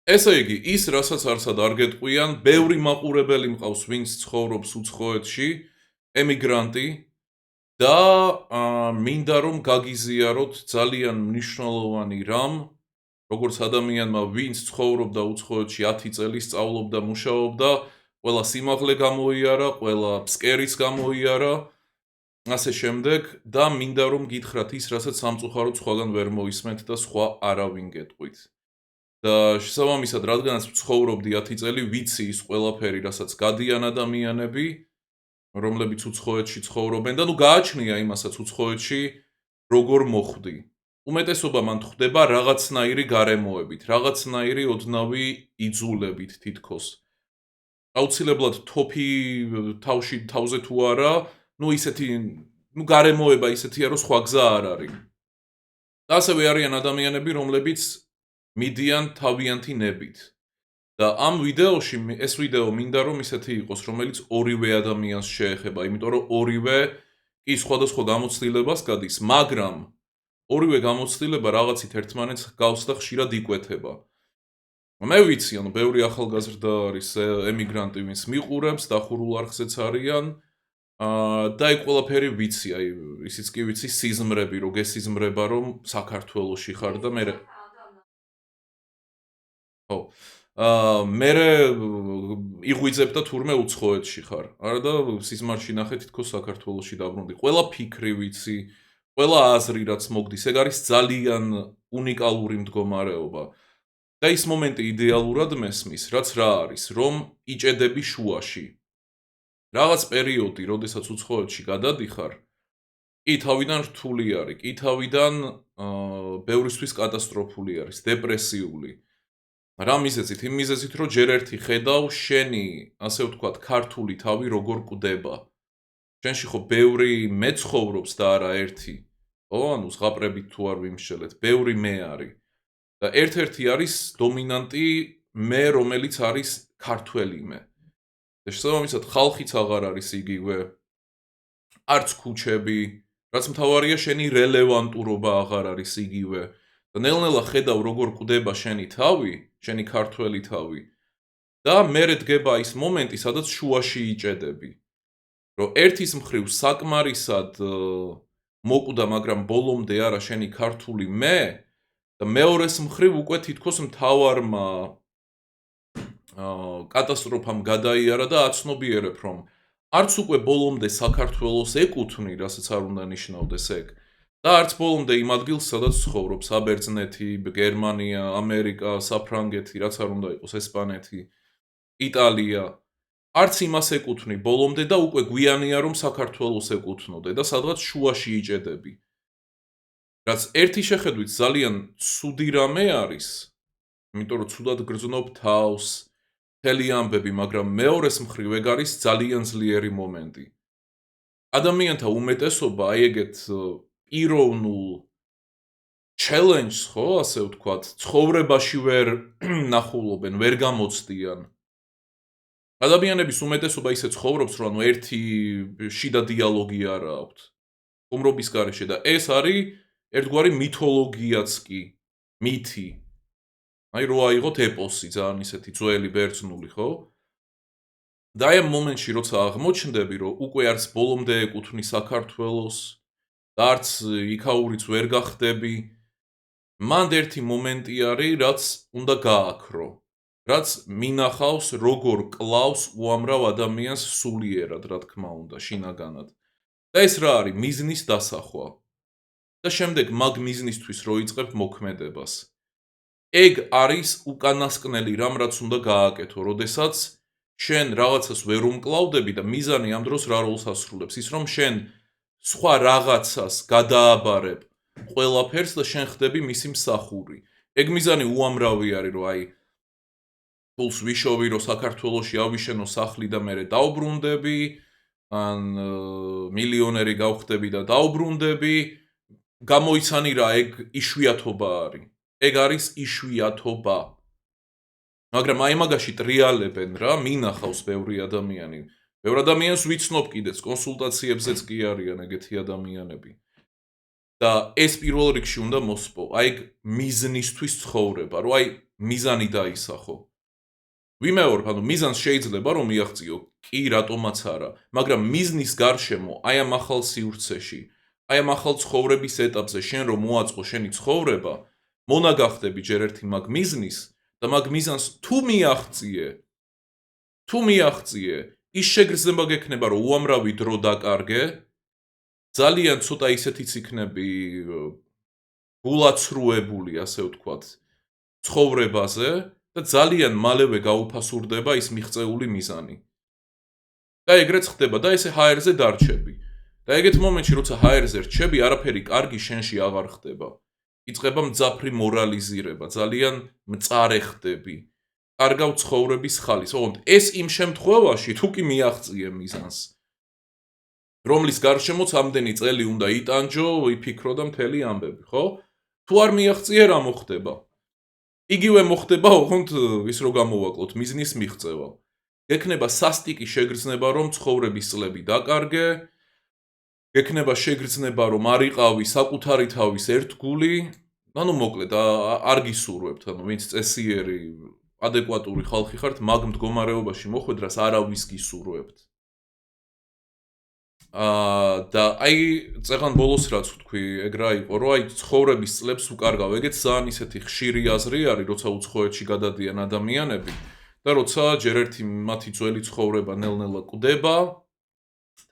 ესე იგი, ის რასაც არსად არ გეტყვიან, ბევრი მაყურებელი მყავს, ვინც ცხოვრობს უცხოეთში, ემიგრანტი და მინდა რომ გაგიზიაროთ ძალიან მნიშვნელოვანი რამ, როგორც ადამიანმა, ვინც ცხოვრობდა უცხოეთში 10 წელი, სწავლობდა, მუშაობდა, ყველა სიმაღლე გამოიარა, ყველა ფსკერიც გამოიარა, ასე შემდეგ და მინდა რომ გითხრათ ის, რასაც სამწუხაროდ სხვაგან ვერ მოისმენთ და სხვა არავინ გეტყვით. და შესაბამისად, რადგანაც ვცხოვრობდი 10 წელი, ვიცი ის ყველაფერი, რასაც გადიან ადამიანები, რომლებიც უცხოეთში ცხოვრობენ და გააჩნია იმასაც უცხოეთში როგორ მოხვდი. უმეტესობა მან ხდება რაღაცნაირი გარემოებით, რაღაცნაირი ოდნავი იძულებით თითქოს. აუცილებლად თოფი თავზე თუ არა, ისეთი გარემოება ისეთია, რომ სხვა გზა არ არის. და ასევე არიან ადამიანები, რომლებიც მიდიან თავიანთი ნებით. და ამ ვიდეოში ეს ვიდეო მინდა რომ ისეთი იყოს, რომელიც ორივე ადამიანს შეეხება, იმიტომ რომ ორივე კი სხვადასხვა გამოცდილებას გადის, მაგრამ ორივე გამოცდილება რაღაცით ერთმანეთს გავს და ხშირად იკვეთება. მე ვიცი, ბევრი ახალგაზრდა არის ემიგრანტი, ვინც მიყურებს, დახურულ არხზეც არიან. და აი ყველაფერი ვიცი, აი ისიც კი ვიცი სიზმრები, რო გესიზმრება, რომ საქართველოში ხარ და მე ხო. მერე იღვიძებ და თურმე უცხოეთში ხარ. არა და სიზმარში ნახე თითქოს საქართველოში დაბრუნდი. ყველა ფიქრი ვიცი, ყველა აზრი რაც მოგდის, ეგ არის ძალიან უნიკალური მდგომარეობა. და ის მომენტი იდეალურად მესმის, რაც რა არის, რომ იჭედები შუაში. რაღაც პერიოდი, როდესაც უცხოეთში გადადიხარ, კი თავიდან რთული არის, კი თავიდან ბევრისთვის კატასტროფული არის, დეპრესიული. რა მიზეზით? იმ მიზეზით, რომ ჯერ ერთი ხედავ შენი, ასე ვთქვათ, ქართული თავი როგორ კვდება. შენში ხო ბევრი მე ცხოვრობს და არა ერთი. ხო, ზღაპრებით თუ არ ვიმსჯელეთ, ბევრი მე არის. და ერთ-ერთი არის დომინანტი მე, რომელიც არის ქართველი მე. და შესაბამისად ხალხიც აღარ არის იგივე. არც ქუჩები, რაც მთავარია შენი რელევანტურობა აღარ არის იგივე. და ნელ-ნელა ხედავ როგორ კვდება შენი თავი, შენი ქართველი თავი. და მერე დგება ის მომენტი, სადაც შუაში იჭედები. რომ ერთის მხრივ საკმარისად მოკვდა, მაგრამ ბოლომდე არა შენი ქართული მე და მეორეს მხრივ უკვე თითქოს მთავარმა კატასტროფამ გადაიარა და აცნობიერებ, რომ არც უკვე ბოლომდე საქართველოს ეკუთვნი, რასაც არ უნდა ნიშნავდეს ეგ. და არც ბოლომდე იმ ადგილს, სადაც ცხოვრობ, საბერძნეთი, გერმანია, ამერიკა, საფრანგეთი, რაც არ უნდა იყოს, ესპანეთი, იტალია. არც იმას ეკუთვნი ბოლომდე და უკვე გვიანია რომ საქართველოს ეკუთვნოდე და სადღაც შუაში იჭედები. რაც ერთი შეხედვით ძალიან ცუდი რამე არის, იმიტომ რომ ცუდად გრძნობ თავს, მთელი ამბები, მაგრამ მეორეს მხრივ ეგ არის ძალიან ძლიერი მომენტი. ადამიანთა უმეტესობა აი ეგეთ პიროვნულ challenge-ს, ხო, ასე ვთქვათ, ცხოვრებაში ვერ ნახულობენ, ვერ გამოცდიან. ადამიანების უმეტესობა ისე ცხოვრობს, რომ ერთი შიდა დიალოგი არ აქვთ. ხუმრობის გარეშე და ეს არის ერთგვარი მითოლოგიაც კი, მითი. აი რო აიღოთ ეპოსი, ძალიან ისეთი ძველი ბერძნული, ხო? და აი ამ მომენტში როცა აღმოჩნდები, რომ უკვე არც ბოლომდე ეკუთვნის საქართველოს და არც იქაურიც ვერ გახდები, მანდ ერთი მომენტი არის, რაც უნდა გააქრო. რაც მინახავს როგორ კლავს უამრავ ადამიანს სულიერად, რა თქმა უნდა, შინაგანად. და ეს რა არის? მიზნის დასახვა. და შემდეგ მაგ მიზნისთვის რო იწყებ მოქმედებას. ეგ არის უკანასკნელი რამ, რაც უნდა გააკეთო, როდესაც შენ რაღაცას ვერ უმკლავდები და მიზანი ამ დროს რა როლს ასრულებს? ის რომ შენ სხვა რაღაცას გადააბარებ ყველაფერს და შენ ხდები მისი მსახური. ეგ მიზანი უამრავი არის, რომ აი ფულს ვიშოვი, რომ საქართველოში ავიშენო სახლი და მერე დაუბრუნდები, ან მილიონერი გავხდები და დაუბრუნდები, გამოიცანი რა, ეგ იშვიათობა არის. ეგ არის იშვიათობა. მაგრამ აი მაგაში ტრიალებენ რა, მინახავს ბევრი ადამიანი. ბევრ ადამიანს ვიცნობ კიდეც, კონსულტაციებზეც კი არიან ეგეთი ადამიანები. და ეს პირველ რიგში უნდა მოსპო, აი მიზნისთვის ცხოვრება, რომ აი მიზანი დაისახო. ვიმეორებ, ანუ მიზანს შეიძლება რომ მიაღწიო, კი რატომაც არა, მაგრამ მიზნის გარშემო აი ამ ახალ სივრცეში, აი ამ ახალ ცხოვრების ეტაპზე შენ რომ მოაწყო შენი ცხოვრება, მონა გახდები ჯერ ერთი მაგ მიზნის და მაგ მიზანს თუ მიაღწიე, ის შეგრძნება გექნება რომ უამრავი დრო დაკარგე, ძალიან ცოტა ისეთიც იქნები გულაცრუებული, ასე ვთქვათ, ცხოვრებაზე და ძალიან მალევე გაუფასურდება ის მიღწეული მიზანი. და ეგრეც ხდება და ესე HR-ზე დარჩები. და ეგეთ მომენტში, როცა HR-ზე რჩები, არაფერი კარგი შენში აღარ ხდება. იწყება მძაფრი მორალიზირება, ძალიან მწარე ხდები. კარგავ ცხოვრების ხალის. ოღონდ ეს იმ შემთხვევაში, თუ კი მიაღწიე მიზანს, რომლის გარშემოც ამდენი წელი უნდა იტანჯო, იფიქრო და მთელი ამბები, ხო? თუ არ მიაღწიე, რა მოხდება? იგივე მოხდება, ოღონდ ის რო გამოვაკლოთ მიზნის მიღწევა. გექნება სასტიკი შეგრძნება, რომ ცხოვრების წლები დაკარგე, გექნება შეგრძნება, რომ არ იყავი საკუთარი თავის ერთგული, ანუ მოკლედ არ გისურვებთ, ანუ ვინც წესიერი, ადეკვატური ხალხი ხართ, მაგ მდგომარეობაში მოხვედრას არავის გისურვებთ. და აი წეღან ბოლოს რაც ვთქვი, ეგ რა იყო, რომ აი ცხოვრების წლებს უკარგავ, ეგეც ძალიან ისეთი ხშირი აზრი არის, როცა უცხოეთში გადადიან ადამიანები და როცა ჯერ ერთი მათი ძველი ცხოვრება ნელ-ნელა კვდება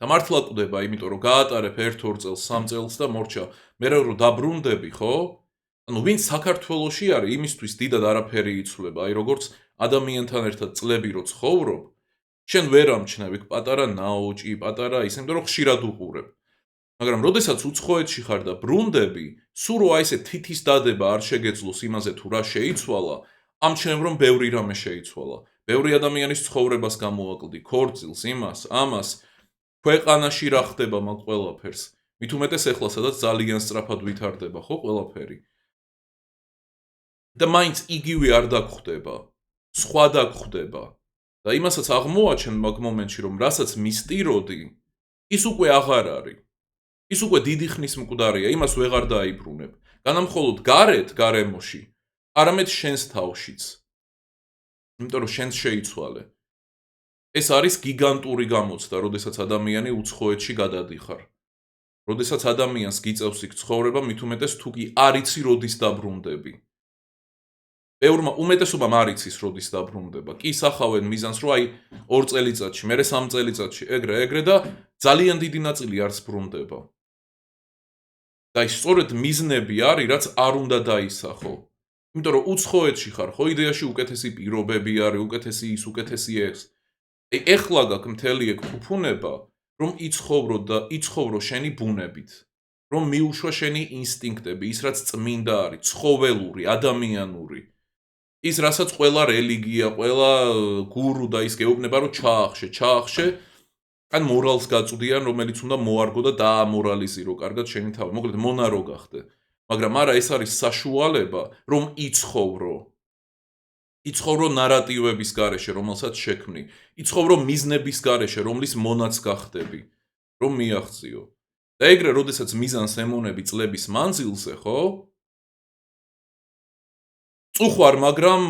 და მართლა კვდება, იმიტომ რომ გაატარებ 1-2 წელს, 3 წელს და მორჩა, მერე რომ დაბრუნდები, ხო? ანუ ვინც საქართველოში არის, იმისთვის დიდად არაფერი იცვლება, აი როგორც ადამიანთან ერთად წლები რო ცხოვრობ, შენ ვერ ამჩნევ იქ პატარა ნაოჭი, პატარა ის, იმიტომ რომ ხშირად უყურებ. მაგრამ როდესაც უცხოეთში ხარ და ბრუნდები, სულ რო აი ესე თითის დადება არ შეგეძლოს იმაზე თუ რა შეიცვალა, ამჩნევ რომ ბევრი რამე შეიცვალა. ბევრი ადამიანის ცხოვრებას გამოვაკლდი, ქორწილს, ამას, ქვეყანაში რა ხდება მაგ ყველაფერს. მით უმეტეს ეხლა სადაც ძალიან სწრაფად ვითარდება, ხო, ყველაფერი. და მაინც იგივე არ დაგხვდება, სხვა დაგხვდება. და იმასაც აღმოაჩენ მაგ მომენტში, რომ რასაც მისტიროდი, ის უკვე აღარ არის. ის უკვე დიდი ხნის მკვდარია, იმას ვეღარ დაიბრუნებ. განამხოლოდ გარემოში, არამედ შენს თავშიც. იმიტომ რომ შენს შეიცვალე. ეს არის გიგანტური გამოცდა, როდესაც ადამიანი უცხოეთში გადადიხარ. როდესაც ადამიანს გიწევს იქ ცხოვრება, მით უმეტეს თუ კი არ იცი როდის დაბრუნდები. ბევრმა უმეტესობამ არ იცის როდის დაბრუნდება. კი ისახავენ მიზანს, რომ აი 2 წელიწადში, მერე 3 წელიწადში, ეგრე და ძალიან დიდი ნაწილი არც ბრუნდება. და ის სწორედ მიზნები არის, რაც არ უნდა დაისახო. იმიტომ რომ უცხოეთში ხარ, ხო, იდეაში უკეთესი პირობები არის, უკეთესი ის, უკეთესი ეს. ეხლა გაქვს მთელი ეგ ფუფუნება, რომ იცხოვრო შენი ბუნებით. რომ მიუშვა შენი ინსტინქტები, ის რაც წმინდა არის, ცხოველური, ადამიანური. ის რასაც ყველა რელიგია, ყველა გურუ და ის გეუბნება, რომ ჩაახშე, ან მორალს გაწვდიან, რომელიც უნდა მოარგო და დაამორალიზირო კარგად შენი თავი. მოკლედ მონარო გახდე. მაგრამ არა, ეს არის საშუალება, რომ იცხოვრო ნარატივების გარეშე, რომელსაც შექმნი. იცხოვრო მიზნების გარეშე, რომლის მონაც გახდები, რომ მიაღწიო. და ეგრე, როდესაც მიზანს ემონები წლების მანძილზე, ხო? წუხვარ, მაგრამ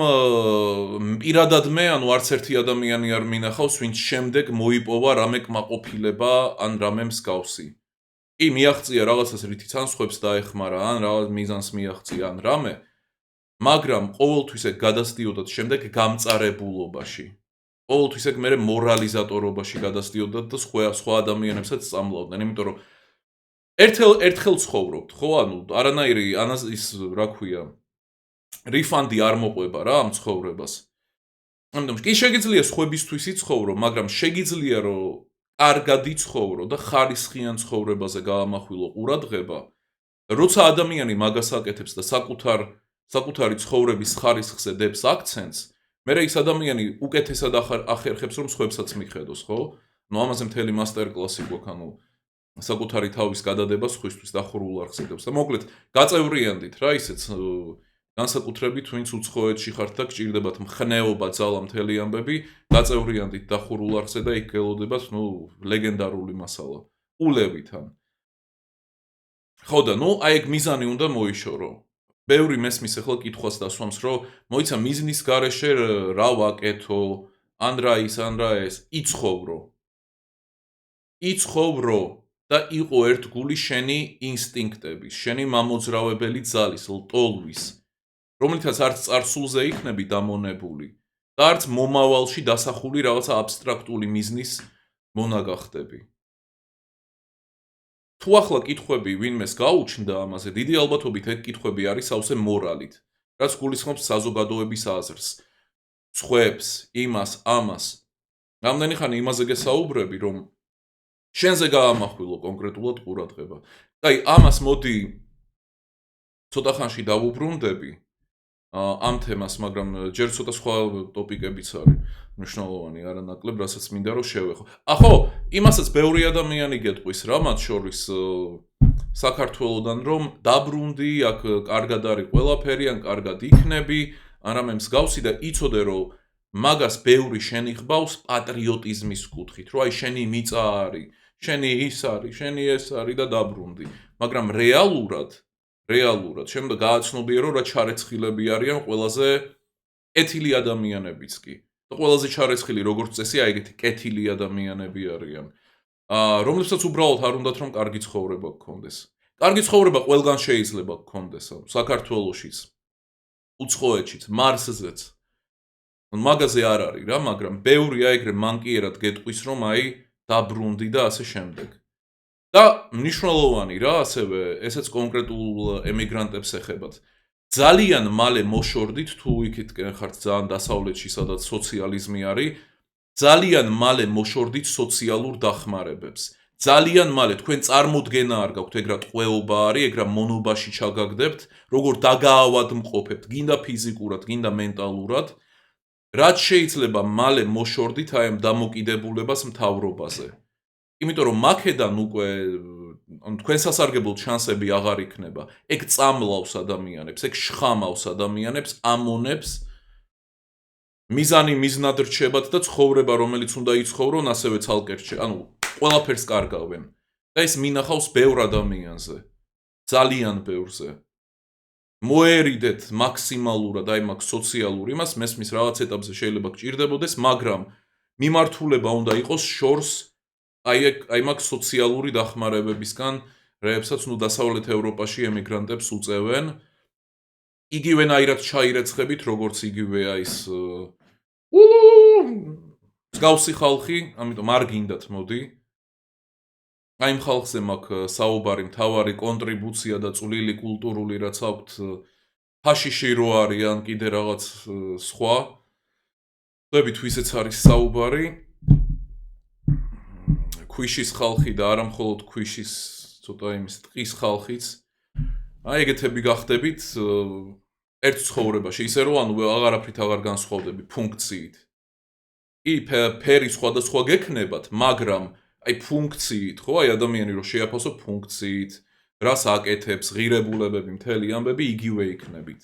პირადად მე, ანუ არც ერთი ადამიანი არ მინახავს, ვინც შემდეგ მოიპოვა რამე კმაყოფილება ან რამე მსგავსი. კი, მიაღწია რაღაცას, რითიც ან სხვებს დაეხმარა, ან რაღაც მიზანს მიაღწია, ან რამე, მაგრამ ყოველთვის ეგ გადასდიოდათ შემდეგ გამწარებულობაში. ყოველთვის ეგ მერე მორალიზატორობაში გადასდიოდათ და სხვა ადამიანებსაც სწამლავდნენ, იმიტომ რომ ერთხელ ცხოვრობთ, ხო, ანუ არანაირი ის რა ქვია, რიფანდი არ მოყვება რა ამ ცხოვრებას. ამიტომ კი შეგიძლია სხვებისთვის იცხოვრო, მაგრამ შეგიძლია რომ კარგად იცხოვრო და ხარისხიან ცხოვრებაზე გაამახვილო ყურადღება, როცა ადამიანი მაგას აკეთებს და საკუთარი ცხოვრების ხარისხზე დებს აქცენტს, მერე ის ადამიანი უკეთესად ახერხებს რომ სხვებსაც მიხედოს, ხო? ნუ ამაზე მთელი მასტერკლასი გვაქვს, ანუ საკუთარი თავის გადადება სხვისთვის დახურულ არ ხსედებს და მოკლედ გაწევრიანდით რა ისეც განსაკუთრებით ვინც უცხოეთში ხართ და გჭირდებათ მხნეობა, ძალა, მთელი ამბები, გაწევრიანდით დახურულ არხზე და იქ გელოდებათ, ნუ ლეგენდარული მასალა. ულევით ან. ხო და ნუ აი ეგ მიზანი უნდა მოიშორო. ბევრი მესმის ახლა კითხვას დასვამს, რომ მოიცა მიზნის გარეშე რა ვაკეთო, ან რა ის, ან რა ეს, იცხოვრო და იყო ერთგული შენი ინსტინქტების, შენი მამოძრავებელი ძალის, ლტოლვის, რომლითაც არც წარსულზე იქნები დამონებული და არც მომავალში დასახული რაღაცა აბსტრაქტული მიზნის მონაგახდები. თუ ახლა კითხვები ვინმეს გაუჩნდა ამაზე, დიდი ალბათობით ეგ კითხვები არის სავსე მორალით, რაც გულისხმობს საზოგადოების აზრს, სხვებს, იმას, ამას. რამდენი ხანი იმაზე გესაუბრები, რომ შენზე გაამახვილო კონკრეტულად ყურადღება. აი, ამას მოდი ცოტა ხანში დავუბრუნდები ამ თემას, მაგრამ ჯერ ცოტა სხვა ტოპიკებიც არის მნიშვნელოვანი, არანაკლებ, რასაც მინდა რომ შევეხო. ახო, იმასაც ბევრი ადამიანი გეტყვის რა, მათ შორის საქართველოდან, რომ დაბრუნდი, აქ კარგად არის ყველაფერი, ან კარგად იქნები, ან რამე მსგავსი და იცოდე, რომ მაგას ბევრი შენი ხბავს პატრიოტიზმის კუთხით, რომ აი შენი მიწა არის, შენი ის არის, შენი ეს არის და დაბრუნდი. მაგრამ რეალურად შემდგომ გააცნობიერო, რა ჩარეცხილები არიან ყველაზე კეთილი ადამიანებიც კი. და ყველაზე ჩარეცხილი როგორც წესი, აი ეგეთი კეთილი ადამიანები არიან. რომლებსაც უბრალოდ არ უნდათ რომ კარგი ცხოვრება გქონდეს. კარგი ცხოვრება ყველგან შეიძლება გქონდეს, საქართველოშიც, უცხოეთშიც, მარსზეც. მაგაზე არ არის რა, მაგრამ ბევრია ეგრე მანკიერად გეტყვის, რომ აი დაბრუნდი და ასე შემდეგ. და მნიშვნელოვანი რა, ასევე ესეც კონკრეტულ ემიგრანტებს ეხებათ. ძალიან მალე მოშორდით, თუ იქითკენ ხართ ძალიან დასავლეთში, სადაც სოციალიზმი არის, ძალიან მალე მოშორდით სოციალურ დახმარებებს. ძალიან მალე თქვენ წარმოდგენა არ გაქვთ, ეგ რა ტყვეობა არის, ეგ რა მონობაში ჩაგაგდებთ, როგორ დაგაავადმყოფებთ, გინდა ფიზიკურად, გინდა მენტალურად, რაც შეიძლება მალე მოშორდით აი ამ დამოკიდებულებას მთავრობაზე. იმიტომ რომ მაქედან უკვე თქვენ სასარგებლოდ შანსები აღარ იქნება. ეგ წამლავს ადამიანებს, ეგ შხამავს ადამიანებს, ამონებს მიზანი მიზნად რჩებათ და ცხოვრება, რომელიც უნდა იცხოვრონ, ასევე ცალკე ანუ ყველაფერს კარგავენ. და ეს მინახავს ბევრ ადამიანზე. ძალიან ბევრზე. მოერიდეთ მაქსიმალურად აი მაგ სოციალურ იმას, მესმის რაღაც ეტაპზე შეიძლება გჭირდებოდეს, მაგრამ მიმართულება უნდა იყოს შორს აი მაგ სოციალური დახმარებებისგან, რაებსაც ნუ დასავლეთ ევროპაში ემიგრანტებს უწევენ. იგივენაირად ჩაირეცხებით, როგორც იგივეა ის მსგავსი ხალხი, ამიტომ არ გინდათ, მოდი. აი იმ ხალხზე მაქვს საუბარი, მთავარი კონტრიბუცია და წვლილი კულტურული, რაც აქვთ ფაშიში რო არის, ან კიდე რაღაც სხვა. ხვდებით, ვისეც არის საუბარი. ქვიშის ხალხი და არა მხოლოდ ქვიშის, ცოტა იმის ტყის ხალხიც. აი ეგეთები გახდებით ერთ ცხოვრებაში, ისე რომ ანუ აღარაფრით აღარ განსხვავდები ფუნქციით. კი, ფერი სხვადასხვა გექნებათ, მაგრამ აი ფუნქციით, ხო, აი ადამიანი რო შეაფასო ფუნქციით, რას აკეთებს, ღირებულებები, მთელი ამბები იგივე იქნებით.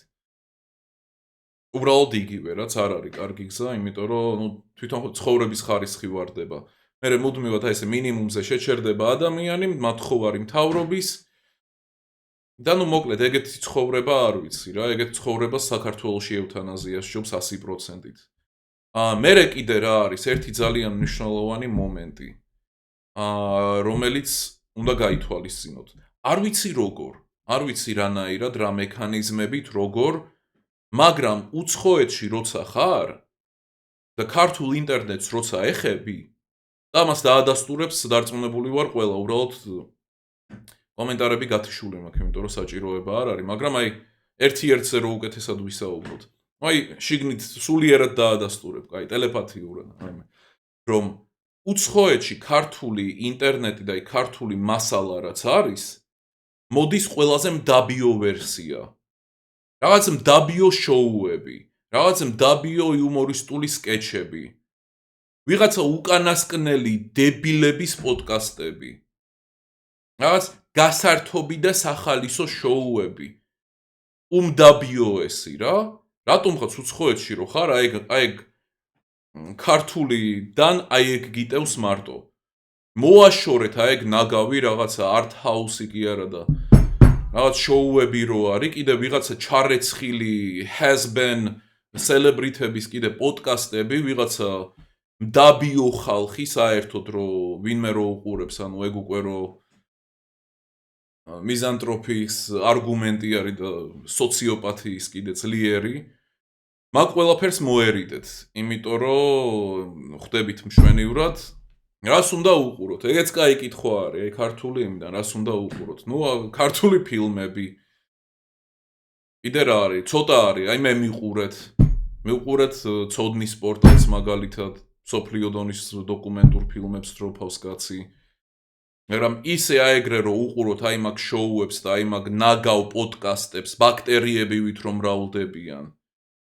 უბრალოდ იგივე, რაც არ არის კარგი გზა, იმიტომ რომ ნუ თვითონ ცხოვრების ხარისხი ვარდება. მერე მუდმივად აი ესე მინიმუმზე შეჩერდება ადამიანი, მათხოვარი მთავრობის და ნუ მოკლედ ეგეთი ცხოვრება არ ვიცი რა, ეგეთი ცხოვრება საქართველოში ევთანაზიას სჯობს 100%-ით. მერე კიდე რა არის ერთი ძალიან მნიშვნელოვანი მომენტი, რომელიც უნდა გაითვალისწინოთ. არ ვიცი როგორ, არ ვიცი რანაირად, რა მექანიზმებით, როგორ, მაგრამ უცხოეთში როცა ხარ და ქართულ ინტერნეტს როცა ეხები და ამას დაადასტურებს დარწმუნებული ვარ ყველა, უბრალოდ კომენტარები გათიშული მაქვს, იმიტომ რომ საჭიროება არ არის, მაგრამ აი ერთ-ერთზე რო უკეთესად ვისაუბროთ. აი შიგნით სულიერად დაადასტურებ, კაი, ტელეპათიურად, აიმე, რომ უცხოეთში ქართული ინტერნეტი და ქართული მასალა რაც არის, მოდის ყველაზე მდაბიო ვერსია. რაღაც მდაბიო შოუები, რაღაც მდაბიო იუმორისტული სკეჩები. ვიღაცა უკანასკნელი დებილების პოდკასტები. რაღაც გასართობი და სახალისო შოუები. უმდაბიოესი რა. რატომღაც უცხოეთში რო ხარ, აი ქართულიდან აი ეგ გიტევს მარტო. მოაშორეთ აი ეგ ნაგავი რაღაცა art house-ი კი არა და რაღაც შოუები რო არის, კიდე ვიღაცა ჩარეცხილი has been celebrity-ების კიდე პოდკასტები, ვიღაცა დაბიო ხალხი საერთოდ რო ვინმე რო უყურებს, ანუ ეგ უკვე რო მიზანტროფიის არგუმენტი არის და სოციოპათიის კიდე ძლიერი. მაგ ყველაფერს მოერიდეთ, იმიტომ რომ ხვდებით მშვენივრად, რას უნდა უყუროთ? ეგეც კაი კითხვა არის, აი ქართული იმიდან, რას უნდა უყუროთ? ნუ ქართული ფილმები. კიდე რა არის? ცოტა არის, აი მე მივყურეთ ცოდნის პორტალს მაგალითად, სოფლიო დონის დოკუმენტურ ფილმებს დროფავს კაცი. მაგრამ ისე აეგრე რომ უყუროთ აი მაგ შოუებს და აი მაგ ნაგავ პოდკასტებს, ბაქტერიებივით რომ მრავლდებიან.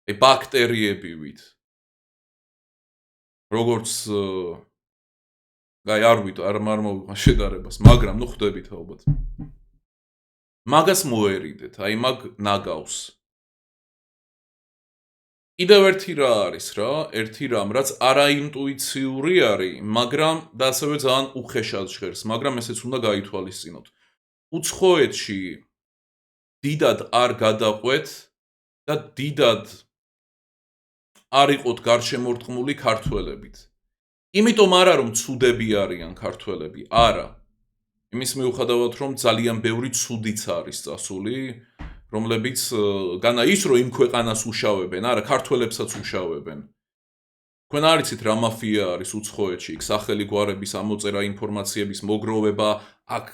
აი ბაქტერიებივით. როგორც აი არ მოვიყვა შედარებას, მაგრამ ნუ ხვდებით ალბათ. მაგას მოერიდეთ, აი მაგ ნაგავს. კიდევ ერთი რა არის რა, ერთი რამ, რაც არაინტუიციური არის, მაგრამ და ასევე ძალიან უხეშად ჟღერს, მაგრამ ესეც უნდა გაითვალისწინოთ. უცხოეთში დიდად არ გადაყვეთ და დიდად არ იყოთ გარშემორტყმული ქართველებით. იმიტომ არა რომ ცუდები არიან ქართველები, არა. იმის მიუხედავად რომ ძალიან ბევრი ცუდიც არის წასული, რომლებიც განა ის რომ იმ ქვეყანას უშავებენ, არა ქართველებსაც უშავებენ. თქვენ არ იცით რა მაფია არის უცხოეთში, იქ სახელი გვარების ამოწერა, ინფორმაციების მოგროვება, აქ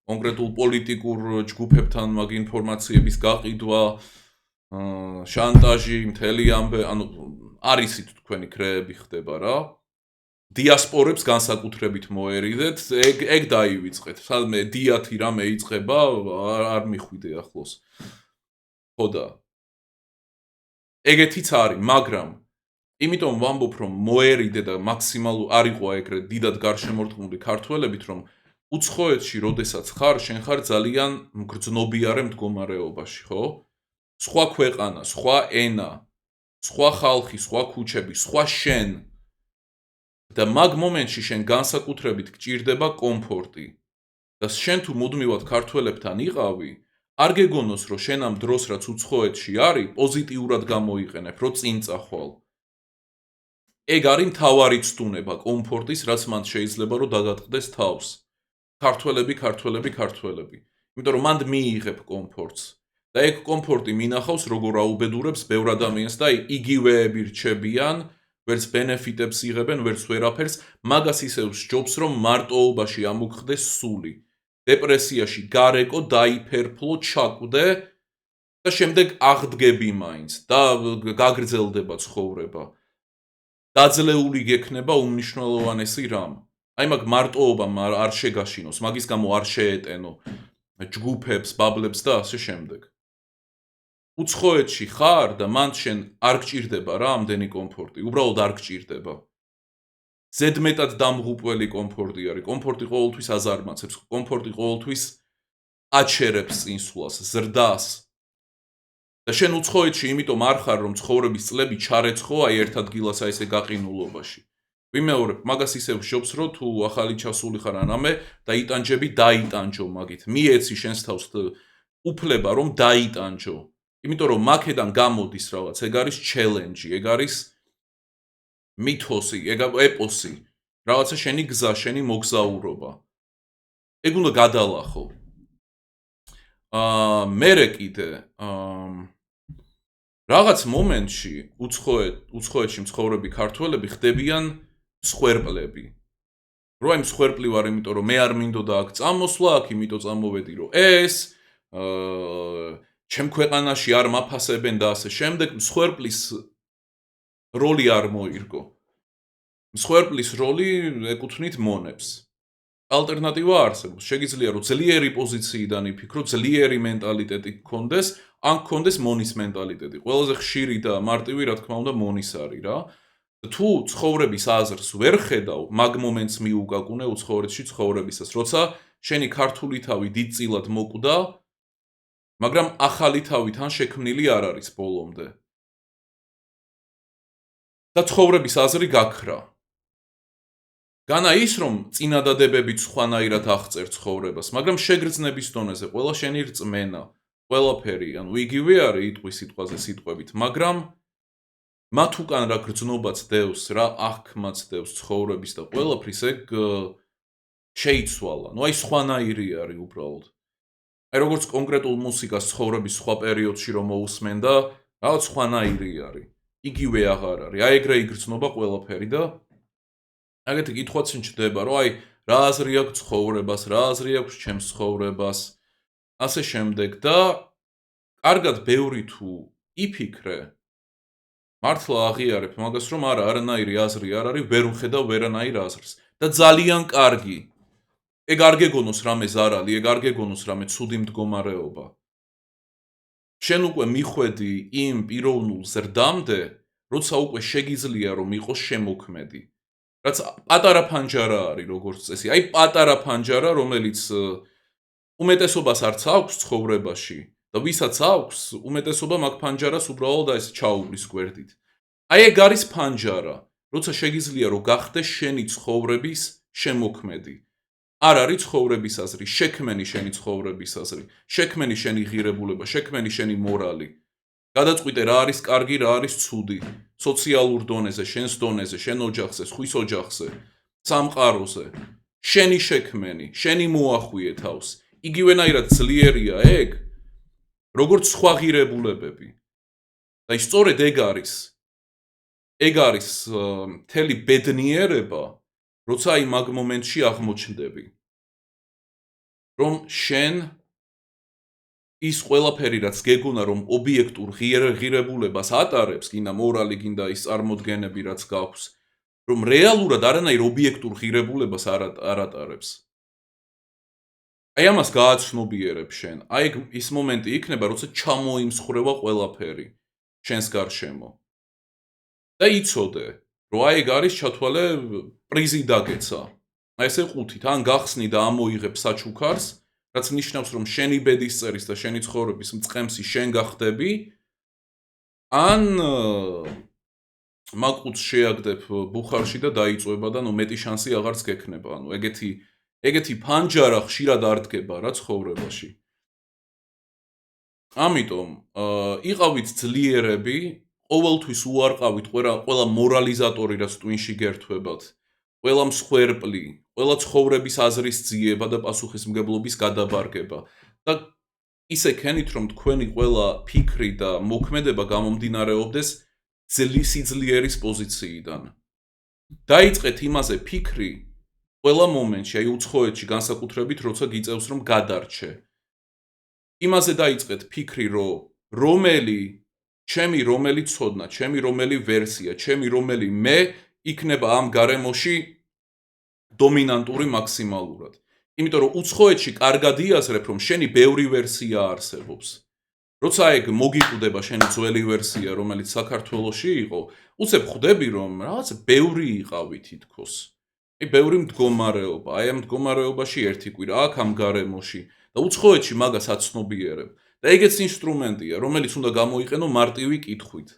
კონკრეტულ პოლიტიკურ ჯგუფებთან მაგ ინფორმაციების გაყიდვა, შანტაჟი, მთელი ამბე, ანუ არ იცით თქვენი კრეები ხდება რა. დიასპორებს განსაკუთრებით მოერიდეთ, ეგ დაივიწყეთ. სადმე დიათი რამე იწყება, არ მიხვიდე ახლოს. ხოდა. ეგეთიც არის, მაგრამ იმიტომ ვამბობ, რომ მოერიდე და მაქსიმალურ არ იყო ეგრე დიდად გარშემორტყმული ქართველებით, რომ უცხოეთში, როდესაც ხარ, შენ ხარ ძალიან მგრძნობიარე მდგომარეობაში, ხო? სხვა ქვეყანა, სხვა ენა, სხვა ხალხი, სხვა ქუჩები, სხვა შენ. და მაგ მომენტში შენ განსაკუთრებით გჭირდება კომფორტი. და შენ თუ მუდმივად ქართველებთან იყავი, არ გეგონოს, რომ შენ ამ დროს რაც უცხოეთში არის, პოზიტიურად გამოიყენებ, რომ წინ წახვალ. ეგ არის მთავარი ცდუნება კომფორტის, რაც მან შეიძლება რომ დაგატყდეს თავს. ქართველები. იმიტომ რომ მან მიიღებ კომფორტს. და ეგ კომფორტი მინახავს, როგორ აუბედურებს ბევრ ადამიანს და იგივეები რჩებიან, ვერც ბენეფიტებს იღებენ, ვერც ვერაფერს, მაგას ისევ სჯობს, რომ მარტოობაში ამოგხდეს სული. დეპრესიაში გარეკო, დაიფერფლო, ჩაკვდე და შემდეგ აღდგები მაინც და გაგრძელდება ცხოვრება. დაძლეული გექნება უმნიშვნელოვანესი რამ. აი მაგ მარტოობამ არ შეგაშინოს, მაგის გამო არ შეეტენო ჯგუფებს, ბაბლებს და ასე შემდეგ. უცხოეთში ხარ და მან შენ არ გჭირდება რა ამდენი კომფორტი, უბრალოდ არ გჭირდება. ზედმეტად დამღუპველი კომფორტი არის. კომფორტი ყოველთვის აზარმაცებს, კომფორტი ყოველთვის აჩერებს წინსვლას, ზრდას. და შენ უცხოეთში იმიტომ არ ხარ, რომ ცხოვრების წლები ჩარეცხო აი ერთ ადგილას აი ესე გაყინულობაში. ვიმეორებ, მაგას ისევ ვშობს, რომ თუ ახალი ჩასული ხარ ანამე და იტანჯები, დაიტანჯო მაგით. მიეცი შენს თავს უფლება, რომ დაიტანჯო. იმიტომ რომ მაქედან გამოდის რაღაც, ეგ არის ჩელენჯი, ეგ არის მითოსი, ეგ ეპოსი. რაღაცა შენი გზა, შენი მოგზაურობა. ეგ უნდა გადალახო. მერე კიდე რაღაც მომენტში უცხოეთში მცხოვრები ქართველები ხდებიან მსხვერპლები. რო აი მსხვერპლი ვარ, იმიტომ რომ მე არ მინდოდა აქ წამოსვლა, აქ იმიტომ წამოვედი, რომ ეს ჩემ ქვეყანაში არ მაფასებენ და ასე შემდეგ, მსხვერპლის როლი არ მოირგო. მსხვერპლის როლი ეკუთვნით მონებს. ალტერნატივა არსებობს. შეგიძლია რომ ძლიერი პოზიციიდან იფიქრო, ძლიერი მენტალიტეტი გქონდეს, ან გქონდეს მონის მენტალიტეტი. ყველაზე ხშირი და მარტივი, რა თქმა უნდა, მონის არის რა. თუ ცხოვრების აზრს ვერ ხედავ, მაგ მომენტს მიუგაგუნე უცხოეთში ცხოვრებისას, როცა შენი ქართული თავი დიდწილად მოკვდა, მაგრამ ახალი თავი თან შექმნილი არ არის ბოლომდე. და ცხოვრების აზრი გაქრა. განა ის რომ წინადადებებით სხვანაირად აღწერ ცხოვრებას, მაგრამ შეგრძნების დონეზე ყველა შენი რწმენა, ყველაფერი, ანუ იგივე არის იტყვის სიტყვაზე სიტყვებით, მაგრამ მათ უკან რა გრძნობაც დევს, რა აღქმაც დევს ცხოვრების და ყველაფრის ეგ შეიცვალა. ნუ აი სხვანაირი არის უბრალოდ. აი როგორც კონკრეტულ მუსიკას ცხოვრების სხვა პერიოდში რომ მოусმენ და რაღაც სხვანაირი არის. იგივე აღარ არის. აი ეგრე იგრძნობა ყველაფერი და აგეთი კითხვაც მჩნდება, რომ აი რა აზრი აქვს ცხოვრებას, რა აზრი აქვს ჩემს ცხოვრებას, ასე შემდეგ და კარგად ბევრი თუ იფიქრე, მართლა აღიარებ მაგას, რომ არა, არანაირი აზრი არ არის, ვერ ვხედავ ვერანაირ აზრს და ძალიან კარგი. ეგ არ გეგონოს რამე ზარალი, ეგ არ გეგონოს რამე ცუდი მდგომარეობა. შენ უკვე მიხვედი იმ პიროვნულ ზრდამდე, როცა უკვე შეგიძლია რომ იყოს შემოქმედი. რაც პატარა ფანჯარა არის როგორც წესი. აი პატარა ფანჯარა, რომელიც უმეტესობას არც აქვს ცხოვრებაში და ვისაც აქვს, უმეტესობა მაგ ფანჯარას უბრალოდ ეს ჩაუვლის გვერდით. აი ეგ არის ფანჯარა, როცა შეგიძლია რომ გახდეს შენი ცხოვრების შემოქმედი. არ არის ცხოვრების აზრი, შექმენი შენი ცხოვრების აზრი, შექმენი შენი ღირებულება, შექმენი შენი მორალი. გადაწყვიტე რა არის კარგი, რა არის ცუდი, სოციალურ დონეზე, შენს დონეზე, შენ ოჯახზე, ხვის ოჯახზე, სამყაროზე. შენი შექმენი, შენი მოახვიე თავს. იგივენაირად ძლიერია ეგ, როგორც სხვა ღირებულებები. და სწორედ ეგ არის. ეგ არის მთელი ბედნიერება, როცა აი მაგ მომენტში აღმოჩნდები. რომ შენ ის ყველაფერი რაც გეგონა რომ ობიექტურ ღირებულებას ატარებს, გინდა მორალი, გინდა ის წარმოდგენები რაც გაქვს, რომ რეალურად არანაირ ობიექტურ ღირებულებას არ ატარებს. აი ამას გააცნობიერებ შენ. აი ის მომენტი იქნება, როცა ჩამოიმსხვრევა ყველაფერი შენს გარშემო. და იცოდე, რომ აი ეგ არის ჩათვალე პრიზი დაგეცა. აი ესე ყუთით, ან გახსნი და ამოიღებ საჩუქარს, რაც ნიშნავს, რომ შენი ბედისწერის და შენი ცხოვრების მწყემსი შენ გახდები, ან მაგ ყუთს შეაგდებ ბუხარში და დაიწვება და ნუ მეტი შანსი აღარც გექნება. ანუ ეგეთი ფანჯარა ხშირად არ დგება რა ცხოვრებაში. ამიტომ იყავით ძლიერები, ყოველთვის უარყავით ყველა მორალიზატორი რაც ტვინში გერთვებათ, ყველა მსხვერპლი, ყველა ცხოვრების აზრის ძიება და პასუხისმგებლობის გადაბარგება და ისე ქენით რომ თქვენი ყველა ფიქრი და მოქმედება გამომდინარეობდეს სიძლიერის პოზიციიდან. დაიწყეთ იმაზე ფიქრი ყველა მომენტში, აი უცხოეთში განსაკუთრებით როცა გიწევს რომ გადარჩე. იმაზე დაიწყეთ ფიქრი რომ ჩემი რომელი ცოდნა, ჩემი რომელი ვერსია, ჩემი რომელი მე იქნება ამ გარემოში დომინანტური მაქსიმალურად. იმიტომ რომ უცხოეთში კარგად იაზრებ რომ შენი ბევრი ვერსია არსებობს. როცა ეგ მოგიკვდება შენი ძველი ვერსია, რომელიც საქართველოში იყო, უცებ ხვდები რომ რაღაც ბევრი იყავი თითქოს. აი ბევრი მდგომარეობა, აი ამ მდგომარეობაში ერთი კვირა აქ ამ გარემოში და უცხოეთში მაგას აცნობიერებ. და ეგეც ინსტრუმენტია, რომელიც უნდა გამოიყენო მარტივი კითხვით.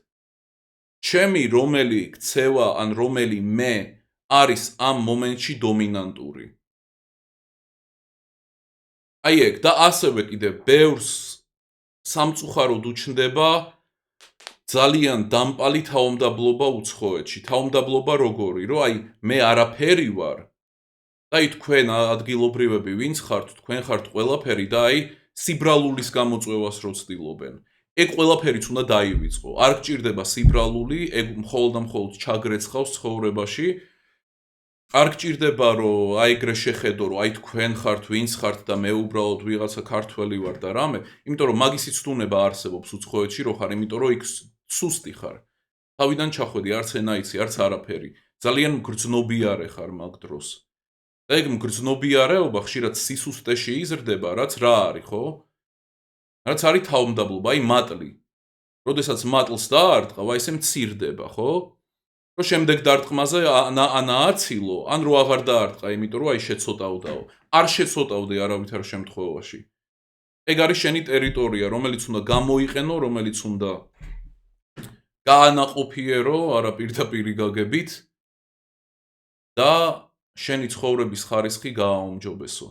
ჩემი რომელი ქცევა ან რომელი მე არის ამ მომენტში დომინანტური. აი ეგ და ასევე კიდე ბევრს სამწუხაროდ უჩნდება ძალიან დამპალი თავმდაბლობა უცხოეთში. თავმდაბლობა როგორი, რომ აი მე არაფერი ვარ და აი თქვენ ადგილობრივები ვინც ხართ, თქვენ ხართ ყველაფერი და აი სიბრალულის გამოწვევას რო ცდილობენ. ეგ ყველაფერიც უნდა დაივიწყო. არ გჭირდება სიბრალული, ეგ მხოლოდ და მხოლოდ ჩაგრეცხავს ცხოვრებაში. არ გჭირდება რომ აი ეგრე შეხედო რომ აი თქვენ ხართ, ვინც ხართ და მე უბრალოდ ვიღაცა ქართველი ვარ და რამე, იმიტომ რომ მაგის ცდუნება არსებობს უცხოეთში, რო ხარ, იმიტომ რომ იქ სუსტი ხარ. თავიდან ჩახვედი, არც ენა იცი, არც არაფერი. ძალიან მგრძნობიარე ხარ მაგ დროს. და ეგ მგრძნობიარეობა ხშირად სისუსტეში იზრდება, რაც რა არის, ხო? რაც არის თავმდაბლობა, აი მატლი. როდესაც მატლს დაარტყავ, აი ესე მცირდება, ხო? რომ შემდეგ დარტყმაზე ან ააცილო, ან რო აღარ დაარტყა, იმიტომ რომ აი შეცოტავდაო. არ შეცოტავდე არავითარ შემთხვევაში. ეგ არის შენი ტერიტორია, რომელიც უნდა გამოიყენო, რომელიც უნდა გაანაყოფიერო, არა პირდაპირ გაგებით და შენი ცხოვრების ხარისხი გააუმჯობესო.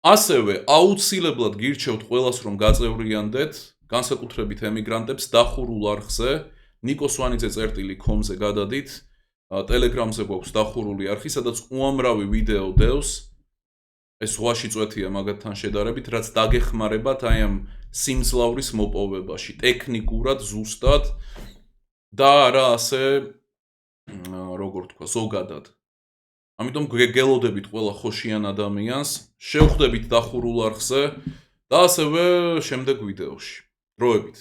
ასევე აუცილებლად გირჩევთ ყველას რომ გაწევრიანდეთ, განსაკუთრებით ემიგრანტებს დახურულ არხზე, nikosvanidze.com-ზე გადადით, Telegram-ზე გვაქვს დახურული არხი, სადაც უამრავი ვიდეო დევს, ეს ზღვაში წვეთია მაგათთან შედარებით, რაც დაგეხმარებათ აი ამ სიმძლავრის მოპოვებაში, ტექნიკურად, ზუსტად და არა ასე, როგორ თქვა, ზოგადად. ამიტომ გელოდებით ყველა ხოშიან ადამიანს, შევხვდებით დახურულ არხზე და ასევე შემდეგ ვიდეოში. დროებით.